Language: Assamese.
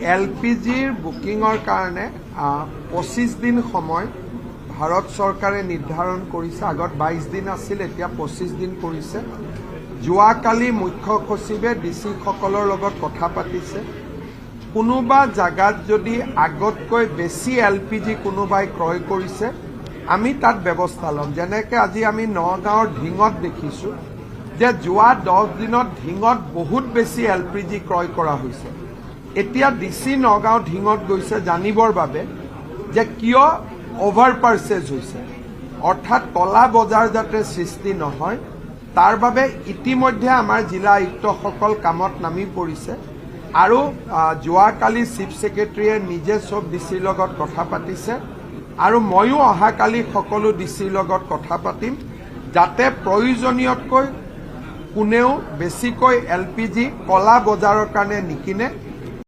এলপিজিৰ বুকিঙৰ কাৰণে 25 দিন সময় ভাৰত চৰকাৰে নিৰ্ধাৰণ কৰিছে। আগত 22 দিন আছিল, এতিয়া 25 দিন কৰিছে। যোৱাকালি মুখ্য সচিবে ডিচিসকলৰ লগত কথা পাতিছে। কোনোবা জাগাত যদি আগতকৈ বেছি এলপিজি কোনোবাই ক্ৰয় কৰিছে আমি তাত ব্যৱস্থা ল'ম। যেনেকৈ আজি আমি নগাঁৱৰ ঢিঙত দেখিছোঁ যে যোৱা 10 দিনত ঢিঙত বহুত বেছি এলপিজি ক্ৰয় কৰা হৈছে। এতিয়া ডিচি নগাঁও ঢিঙত গৈছে জানিবৰ বাবে যে কিয় অভাৰ পাৰ্চেজ হৈছে, অৰ্থাৎ কলা বজাৰ যাতে সৃষ্টি নহয় তাৰ বাবে ইতিমধ্যে আমাৰ জিলা আয়ুক্তসকল কামত নামি পৰিছে। আৰু যোৱাকালি চিফ ছেক্ৰেটাৰীয়ে নিজে চব ডিচিৰ লগত কথা পাতিছে আৰু ময়ো অহাকালি সকলো ডিচিৰ লগত কথা পাতিম যাতে প্ৰয়োজনীয়তকৈ কোনেও বেছিকৈ এলপিজি কলা বজাৰৰ কাৰণে নিকিনে।